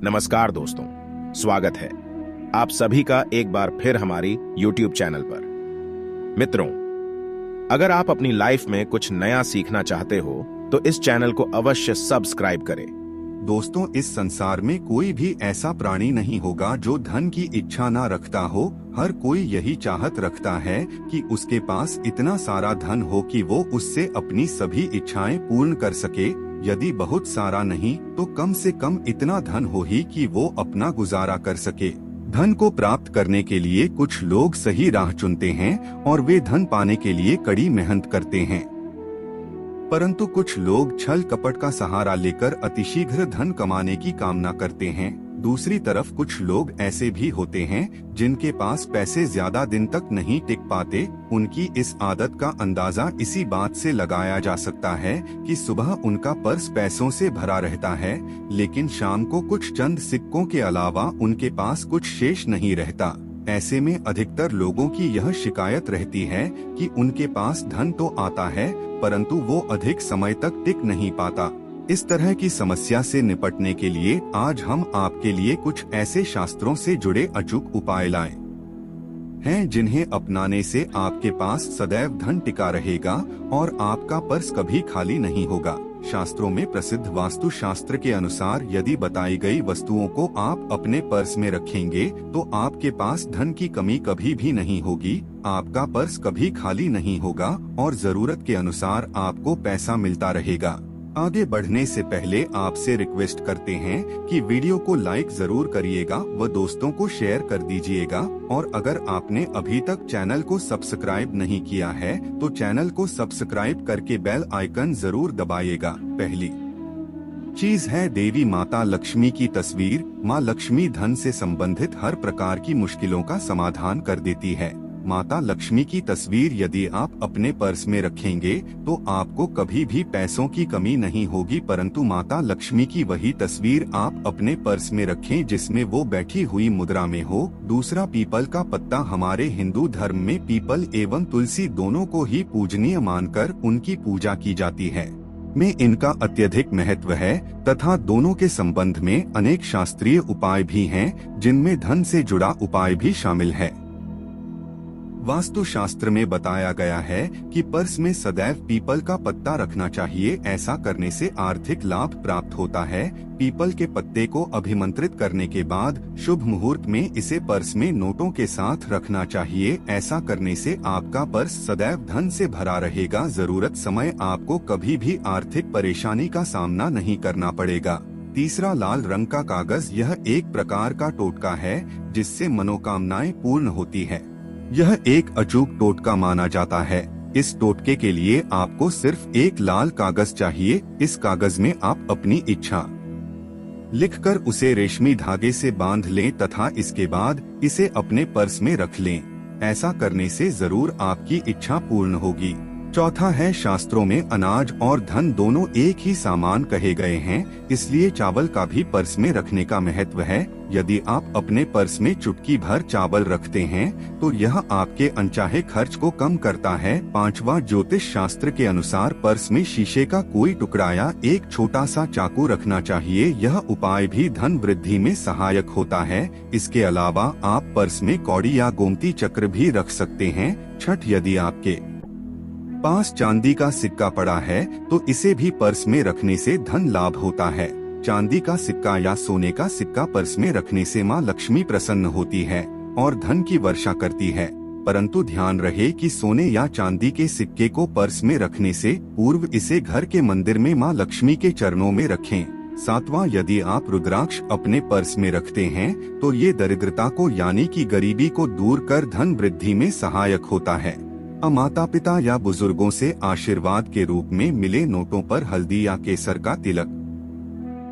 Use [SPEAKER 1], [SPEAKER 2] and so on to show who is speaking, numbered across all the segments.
[SPEAKER 1] नमस्कार दोस्तों, स्वागत है आप सभी का एक बार फिर हमारी YouTube चैनल पर। मित्रों, अगर आप अपनी लाइफ में कुछ नया सीखना चाहते हो तो इस चैनल को अवश्य सब्सक्राइब करें।
[SPEAKER 2] दोस्तों, इस संसार में कोई भी ऐसा प्राणी नहीं होगा जो धन की इच्छा ना रखता हो। हर कोई यही चाहत रखता है कि उसके पास इतना सारा धन हो कि वो उससे अपनी सभी इच्छाएं पूर्ण कर सके। यदि बहुत सारा नहीं तो कम से कम इतना धन हो ही कि वो अपना गुजारा कर सके। धन को प्राप्त करने के लिए कुछ लोग सही राह चुनते हैं और वे धन पाने के लिए कड़ी मेहनत करते हैं, परंतु कुछ लोग छल कपट का सहारा लेकर अतिशीघ्र धन कमाने की कामना करते हैं। दूसरी तरफ कुछ लोग ऐसे भी होते हैं जिनके पास पैसे ज्यादा दिन तक नहीं टिक पाते। उनकी इस आदत का अंदाजा इसी बात से लगाया जा सकता है कि सुबह उनका पर्स पैसों से भरा रहता है, लेकिन शाम को कुछ चंद सिक्कों के अलावा उनके पास कुछ शेष नहीं रहता। ऐसे में अधिकतर लोगों की यह शिकायत रहती है कि उनके पास धन तो आता है परंतु वो अधिक समय तक टिक नहीं पाता। इस तरह की समस्या से निपटने के लिए आज हम आपके लिए कुछ ऐसे शास्त्रों से जुड़े अचूक उपाय लाए हैं जिन्हें अपनाने से आपके पास सदैव धन टिका रहेगा और आपका पर्स कभी खाली नहीं होगा। शास्त्रों में प्रसिद्ध वास्तु शास्त्र के अनुसार यदि बताई गई वस्तुओं को आप अपने पर्स में रखेंगे तो आपके पास धन की कमी कभी भी नहीं होगी, आपका पर्स कभी खाली नहीं होगा और जरूरत के अनुसार आपको पैसा मिलता रहेगा। आगे बढ़ने से पहले आपसे रिक्वेस्ट करते हैं कि वीडियो को लाइक जरूर करिएगा व दोस्तों को शेयर कर दीजिएगा, और अगर आपने अभी तक चैनल को सब्सक्राइब नहीं किया है तो चैनल को सब्सक्राइब करके बेल आइकन जरूर दबाइएगा। पहली चीज है देवी माता लक्ष्मी की तस्वीर। माँ लक्ष्मी धन से संबंधित हर प्रकार की मुश्किलों का समाधान कर देती है। माता लक्ष्मी की तस्वीर यदि आप अपने पर्स में रखेंगे तो आपको कभी भी पैसों की कमी नहीं होगी, परंतु माता लक्ष्मी की वही तस्वीर आप अपने पर्स में रखें जिसमें वो बैठी हुई मुद्रा में हो। दूसरा, पीपल का पत्ता। हमारे हिंदू धर्म में पीपल एवं तुलसी दोनों को ही पूजनीय मानकर उनकी पूजा की जाती है। में इनका अत्यधिक महत्व है तथा दोनों के संबंध में अनेक शास्त्रीय उपाय भी हैं जिनमें धन से जुड़ा उपाय भी शामिल है। वास्तु शास्त्र में बताया गया है कि पर्स में सदैव पीपल का पत्ता रखना चाहिए। ऐसा करने से आर्थिक लाभ प्राप्त होता है। पीपल के पत्ते को अभिमंत्रित करने के बाद शुभ मुहूर्त में इसे पर्स में नोटों के साथ रखना चाहिए। ऐसा करने से आपका पर्स सदैव धन से भरा रहेगा। जरूरत समय आपको कभी भी आर्थिक परेशानी का सामना नहीं करना पड़ेगा। तीसरा, लाल रंग का कागज। यह एक प्रकार का टोटका है जिससे मनोकामनाएं पूर्ण होती है। यह एक अचूक टोटका माना जाता है। इस टोटके के लिए आपको सिर्फ एक लाल कागज चाहिए। इस कागज में आप अपनी इच्छा लिखकर उसे रेशमी धागे से बांध लें तथा इसके बाद इसे अपने पर्स में रख लें। ऐसा करने से जरूर आपकी इच्छा पूर्ण होगी। चौथा है, शास्त्रों में अनाज और धन दोनों एक ही सामान कहे गए हैं, इसलिए चावल का भी पर्स में रखने का महत्व है। यदि आप अपने पर्स में चुटकी भर चावल रखते हैं तो यह आपके अनचाहे खर्च को कम करता है। पांचवा, ज्योतिष शास्त्र के अनुसार पर्स में शीशे का कोई टुकड़ा या एक छोटा सा चाकू रखना चाहिए। यह उपाय भी धन वृद्धि में सहायक होता है। इसके अलावा आप पर्स में कौड़ी या गोमती चक्र भी रख सकते हैं। छठ, यदि आपके पास चांदी का सिक्का पड़ा है तो इसे भी पर्स में रखने से धन लाभ होता है। चांदी का सिक्का या सोने का सिक्का पर्स में रखने से माँ लक्ष्मी प्रसन्न होती है और धन की वर्षा करती है, परंतु ध्यान रहे कि सोने या चांदी के सिक्के को पर्स में रखने से पूर्व इसे घर के मंदिर में माँ लक्ष्मी के चरणों में रखें। सातवां, यदि आप रुद्राक्ष अपने पर्स में रखते हैं तो ये दरिद्रता को यानी कि गरीबी को दूर कर धन वृद्धि में सहायक होता है। माता पिता या बुजुर्गों से आशीर्वाद के रूप में मिले नोटों पर हल्दी या केसर का तिलक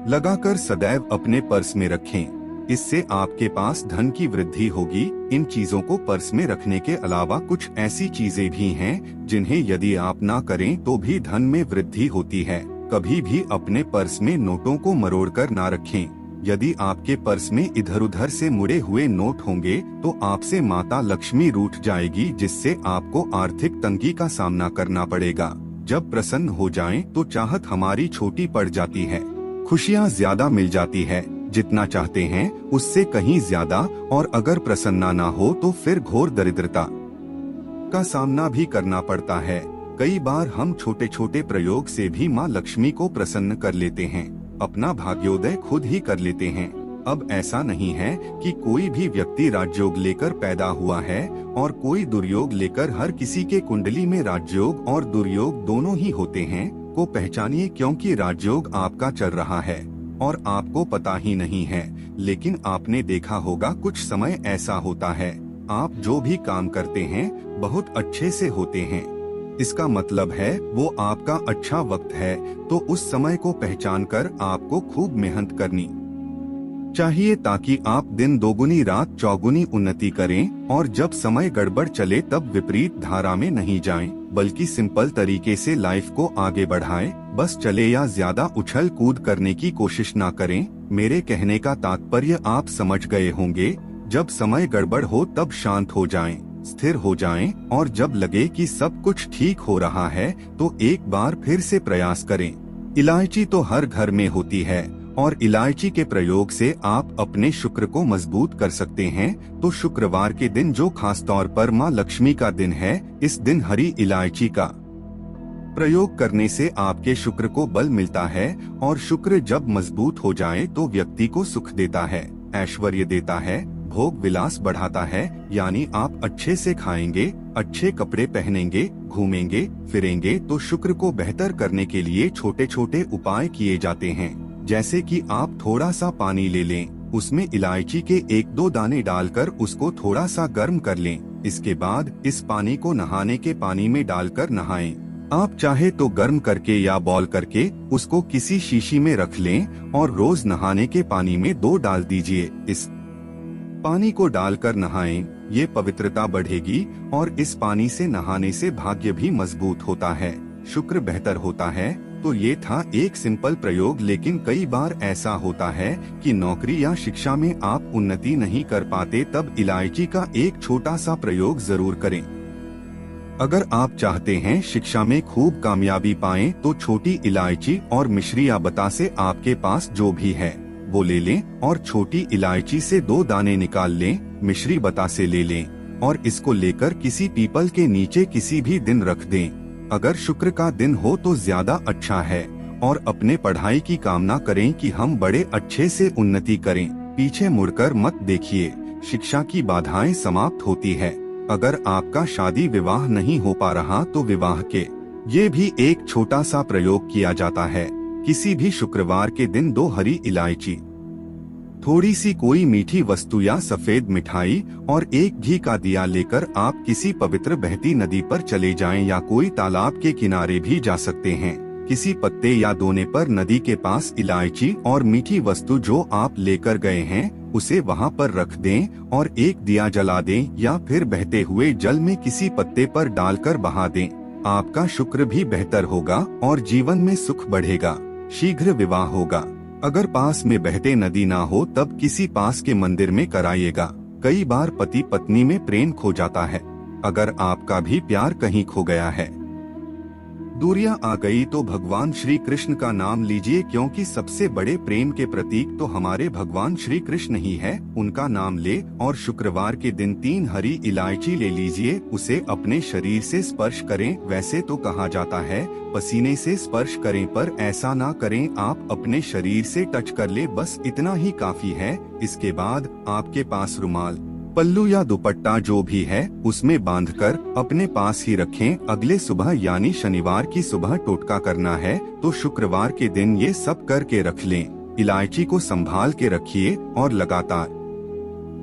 [SPEAKER 2] लगाकर सदैव अपने पर्स में रखें। इससे आपके पास धन की वृद्धि होगी। इन चीजों को पर्स में रखने के अलावा कुछ ऐसी चीजें भी हैं जिन्हें यदि आप ना करें तो भी धन में वृद्धि होती है। कभी भी अपने पर्स में नोटों को मरोड़कर ना रखें। यदि आपके पर्स में इधर उधर से मुड़े हुए नोट होंगे तो आपसे माता लक्ष्मी रूठ जाएगी, जिससे आपको आर्थिक तंगी का सामना करना पड़ेगा। जब प्रसन्न हो जाएं तो चाहत हमारी छोटी पड़ जाती है, खुशियाँ ज्यादा मिल जाती है। जितना चाहते हैं उससे कहीं ज्यादा, और अगर प्रसन्नता ना हो तो फिर घोर दरिद्रता का सामना भी करना पड़ता है। कई बार हम छोटे छोटे प्रयोग से भी माँ लक्ष्मी को प्रसन्न कर लेते हैं, अपना भाग्योदय खुद ही कर लेते हैं। अब ऐसा नहीं है कि कोई भी व्यक्ति राजयोग लेकर पैदा हुआ है और कोई दुर्योग लेकर। हर किसी के कुंडली में राजयोग और दुर्योग दोनों ही होते हैं को पहचानिए, क्योंकि राजयोग आपका चल रहा है और आपको पता ही नहीं है। लेकिन आपने देखा होगा कुछ समय ऐसा होता है, आप जो भी काम करते हैं बहुत अच्छे से होते हैं, इसका मतलब है वो आपका अच्छा वक्त है। तो उस समय को पहचान कर आपको खूब मेहनत करनी चाहिए, ताकि आप दिन दोगुनी रात चौगुनी उन्नति करें और जब समय गड़बड़ चले तब विपरीत धारा में नहीं जाएं, बल्कि सिंपल तरीके से लाइफ को आगे बढ़ाएं। बस चले या ज्यादा उछल कूद करने की कोशिश ना करें। मेरे कहने का तात्पर्य आप समझ गए होंगे। जब समय गड़बड़ हो तब शांत हो जाएं, स्थिर हो जाएं, और जब लगे कि सब कुछ ठीक हो रहा है तो एक बार फिर से प्रयास करें। इलायची तो हर घर में होती है और इलायची के प्रयोग से आप अपने शुक्र को मजबूत कर सकते हैं। तो शुक्रवार के दिन, जो खास तौर पर माँ लक्ष्मी का दिन है, इस दिन हरी इलायची का प्रयोग करने से आपके शुक्र को बल मिलता है, और शुक्र जब मजबूत हो जाए तो व्यक्ति को सुख देता है, ऐश्वर्य देता है, भोग विलास बढ़ाता है। यानी आप अच्छे से खाएंगे, अच्छे कपड़े पहनेंगे, घूमेंगे फिरेंगे। तो शुक्र को बेहतर करने के लिए छोटे छोटे उपाय किए जाते हैं, जैसे कि आप थोड़ा सा पानी ले लें, उसमें इलायची के 1-2 दाने डालकर उसको थोड़ा सा गर्म कर लें। इसके बाद इस पानी को नहाने के पानी में डालकर नहाएं। आप चाहे तो गर्म करके या बॉईल करके उसको किसी शीशी में रख लें और रोज नहाने के पानी में 2 डाल दीजिए। इस पानी को डालकर नहाएं, ये पवित्रता बढ़ेगी और इस पानी से नहाने से भाग्य भी मजबूत होता है, शुक्र बेहतर होता है। तो ये था एक सिंपल प्रयोग, लेकिन कई बार ऐसा होता है कि नौकरी या शिक्षा में आप उन्नति नहीं कर पाते, तब इलायची का एक छोटा सा प्रयोग जरूर करें। अगर आप चाहते हैं शिक्षा में खूब कामयाबी पाएं, तो छोटी इलायची और मिश्री या बतासे आपके पास जो भी है वो ले लें और छोटी इलायची से 2 दाने निकाल लें, मिश्री बतासे ले लें और इसको लेकर किसी पीपल के नीचे किसी भी दिन रख दें। अगर शुक्र का दिन हो तो ज्यादा अच्छा है, और अपने पढ़ाई की कामना करें कि हम बड़े अच्छे से उन्नति करें। पीछे मुड़कर मत देखिए, शिक्षा की बाधाएं समाप्त होती है। अगर आपका शादी विवाह नहीं हो पा रहा तो विवाह के ये भी एक छोटा सा प्रयोग किया जाता है। किसी भी शुक्रवार के दिन 2 हरी इलायची, थोड़ी सी कोई मीठी वस्तु या सफेद मिठाई और 1 घी का दिया लेकर आप किसी पवित्र बहती नदी पर चले जाएं या कोई तालाब के किनारे भी जा सकते हैं। किसी पत्ते या दोने पर नदी के पास इलायची और मीठी वस्तु जो आप लेकर गए हैं उसे वहां पर रख दें और एक दिया जला दें, या फिर बहते हुए जल में किसी पत्ते पर डालकर बहा दें। आपका शुक्र भी बेहतर होगा और जीवन में सुख बढ़ेगा, शीघ्र विवाह होगा। अगर पास में बहते नदी ना हो तब किसी पास के मंदिर में कराइएगा। कई बार पति पत्नी में प्रेम खो जाता है। अगर आपका भी प्यार कहीं खो गया है, दूरियां आ गई, तो भगवान श्री कृष्ण का नाम लीजिए, क्योंकि सबसे बड़े प्रेम के प्रतीक तो हमारे भगवान श्री कृष्ण ही है। उनका नाम ले और शुक्रवार के दिन 3 हरी इलायची ले लीजिए, उसे अपने शरीर से स्पर्श करें। वैसे तो कहा जाता है पसीने से स्पर्श करें, पर ऐसा ना करें, आप अपने शरीर से टच कर ले, बस इतना ही काफी है। इसके बाद आपके पास रुमाल, पल्लू या दुपट्टा जो भी है उसमें बांधकर अपने पास ही रखें। अगले सुबह यानी शनिवार की सुबह टोटका करना है, तो शुक्रवार के दिन ये सब करके रख लें। इलायची को संभाल के रखिए और लगातार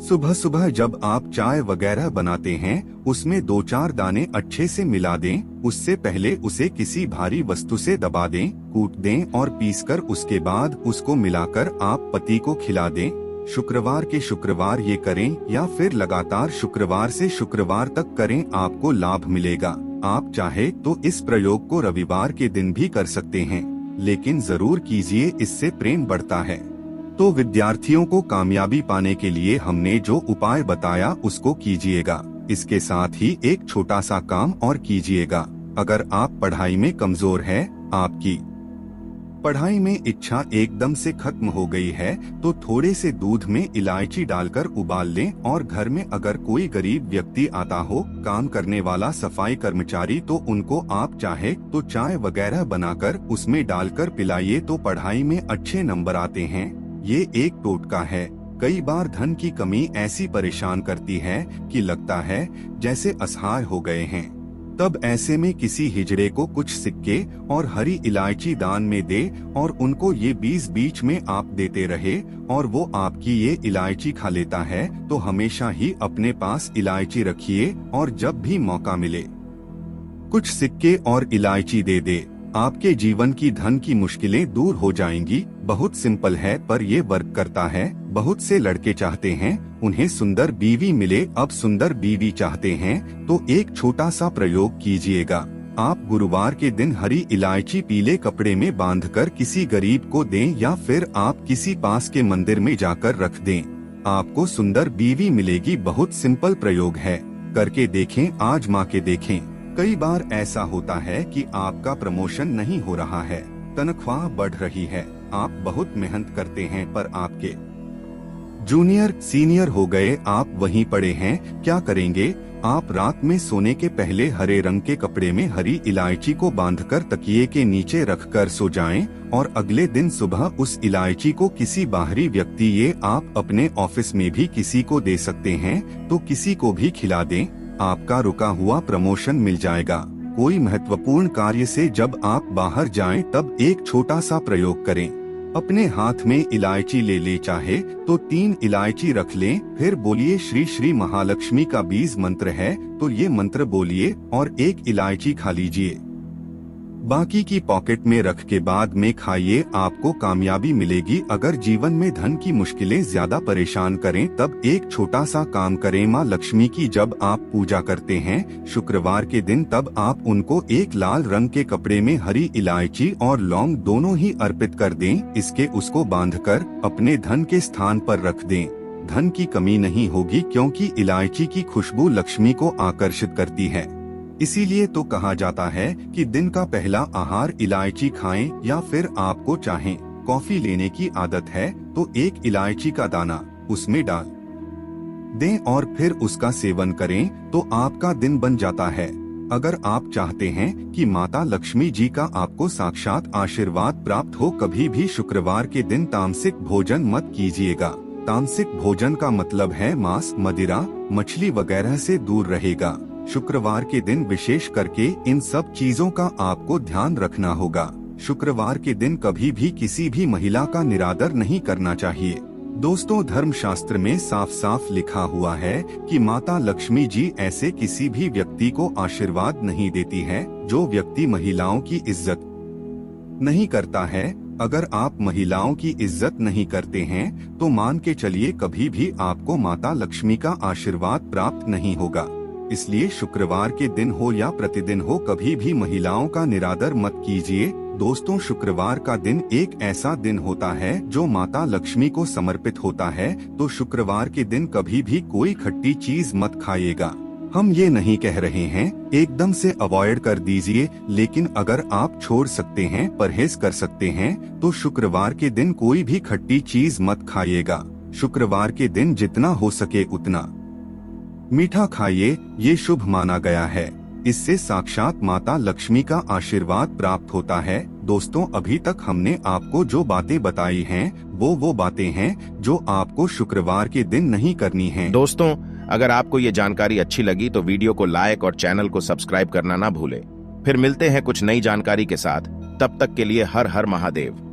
[SPEAKER 2] सुबह सुबह जब आप चाय वगैरह बनाते हैं उसमें 2-4 दाने अच्छे से मिला दें। उससे पहले उसे किसी भारी वस्तु से दबा दें, कूट दें और पीसकर उसके बाद उसको मिलाकर आप पति को खिला दें। शुक्रवार के शुक्रवार ये करें या फिर लगातार शुक्रवार से शुक्रवार तक करें, आपको लाभ मिलेगा। आप चाहे तो इस प्रयोग को रविवार के दिन भी कर सकते हैं, लेकिन जरूर कीजिए, इससे प्रेम बढ़ता है। तो विद्यार्थियों को कामयाबी पाने के लिए हमने जो उपाय बताया उसको कीजिएगा। इसके साथ ही एक छोटा सा काम और कीजिएगा। अगर आप पढ़ाई में कमजोर है, आपकी पढ़ाई में इच्छा एकदम से खत्म हो गई है तो थोड़े से दूध में इलायची डालकर उबाल लें और घर में अगर कोई गरीब व्यक्ति आता हो, काम करने वाला सफाई कर्मचारी, तो उनको आप चाहे तो चाय वगैरह बनाकर उसमें डालकर पिलाइए तो पढ़ाई में अच्छे नंबर आते हैं। ये एक टोटका है। कई बार धन की कमी ऐसी परेशान करती है कि लगता है जैसे असहाय हो गए हैं। तब ऐसे में किसी हिजड़े को कुछ सिक्के और हरी इलायची दान में दे और उनको ये बीच में आप देते रहे और वो आपकी ये इलायची खा लेता है, तो हमेशा ही अपने पास इलायची रखिए और जब भी मौका मिले कुछ सिक्के और इलायची दे दे। आपके जीवन की धन की मुश्किलें दूर हो जाएंगी। बहुत सिंपल है पर ये वर्क करता है। बहुत से लड़के चाहते हैं उन्हें सुंदर बीवी मिले, अब सुंदर बीवी चाहते हैं तो एक छोटा सा प्रयोग कीजिएगा। आप गुरुवार के दिन हरी इलायची पीले कपड़े में बांधकर किसी गरीब को दें या फिर आप किसी पास के मंदिर में जाकर रख दें। आपको सुंदर बीवी मिलेगी। बहुत सिंपल प्रयोग है, करके देखें, आजमा के देखें। कई बार ऐसा होता है कि आपका प्रमोशन नहीं हो रहा है, तनख्वाह बढ़ रही है, आप बहुत मेहनत करते हैं पर आपके जूनियर सीनियर हो गए, आप वहीं पड़े हैं। क्या करेंगे? आप रात में सोने के पहले हरे रंग के कपड़े में हरी इलायची को बांधकर तकिए के नीचे रखकर सो जाएं और अगले दिन सुबह उस इलायची को किसी बाहरी व्यक्ति, ये आप अपने ऑफिस में भी किसी को दे सकते हैं, तो किसी को भी खिला दें। आपका रुका हुआ प्रमोशन मिल जाएगा। कोई महत्वपूर्ण कार्य से जब आप बाहर जाएं तब एक छोटा सा प्रयोग करें। अपने हाथ में इलायची ले चाहे तो 3 इलायची रख लें, फिर बोलिए श्री श्री महालक्ष्मी का बीज मंत्र है तो ये मंत्र बोलिए और 1 इलायची खा लीजिए। बाकी की पॉकेट में रख के बाद में खाइए, आपको कामयाबी मिलेगी। अगर जीवन में धन की मुश्किलें ज्यादा परेशान करें तब एक छोटा सा काम करें। माँ लक्ष्मी की जब आप पूजा करते हैं शुक्रवार के दिन, तब आप उनको एक लाल रंग के कपड़े में हरी इलायची और लौंग दोनों ही अर्पित कर दें। इसके उसको बांधकर अपने धन के स्थान पर रख दें। धन की कमी नहीं होगी क्योंकि इलायची की खुशबू लक्ष्मी को आकर्षित करती है। इसीलिए तो कहा जाता है कि दिन का पहला आहार इलायची खाएं, या फिर आपको चाहें कॉफी लेने की आदत है तो 1 इलायची का दाना उसमें डाल दें और फिर उसका सेवन करें तो आपका दिन बन जाता है। अगर आप चाहते हैं कि माता लक्ष्मी जी का आपको साक्षात आशीर्वाद प्राप्त हो, कभी भी शुक्रवार के दिन तामसिक भोजन मत कीजिएगा। तामसिक भोजन का मतलब है मांस, मदिरा, मछली वगैरह से दूर रहेगा। शुक्रवार के दिन विशेष करके इन सब चीजों का आपको ध्यान रखना होगा। शुक्रवार के दिन कभी भी किसी भी महिला का निरादर नहीं करना चाहिए। दोस्तों, धर्मशास्त्र में साफ साफ लिखा हुआ है कि माता लक्ष्मी जी ऐसे किसी भी व्यक्ति को आशीर्वाद नहीं देती है जो व्यक्ति महिलाओं की इज्जत नहीं करता है। अगर आप महिलाओं की इज्जत नहीं करते हैं तो मान के चलिए कभी भी आपको माता लक्ष्मी का आशीर्वाद प्राप्त नहीं होगा। इसलिए शुक्रवार के दिन हो या प्रतिदिन हो, कभी भी महिलाओं का निरादर मत कीजिए। दोस्तों, शुक्रवार का दिन एक ऐसा दिन होता है जो माता लक्ष्मी को समर्पित होता है, तो शुक्रवार के दिन कभी भी कोई खट्टी चीज मत खाइएगा। हम ये नहीं कह रहे हैं एकदम से अवॉइड कर दीजिए, लेकिन अगर आप छोड़ सकते हैं, परहेज कर सकते हैं, तो शुक्रवार के दिन कोई भी खट्टी चीज मत खाइएगा। शुक्रवार के दिन जितना हो सके उतना मीठा खाइए, ये शुभ माना गया है। इससे साक्षात माता लक्ष्मी का आशीर्वाद प्राप्त होता है। दोस्तों, अभी तक हमने आपको जो बातें बताई हैं वो बातें हैं जो आपको शुक्रवार के दिन नहीं करनी हैं।
[SPEAKER 1] दोस्तों, अगर आपको ये जानकारी अच्छी लगी तो वीडियो को लाइक और चैनल को सब्सक्राइब करना ना भूलें। फिर मिलते हैं कुछ नई जानकारी के साथ। तब तक के लिए हर हर महादेव।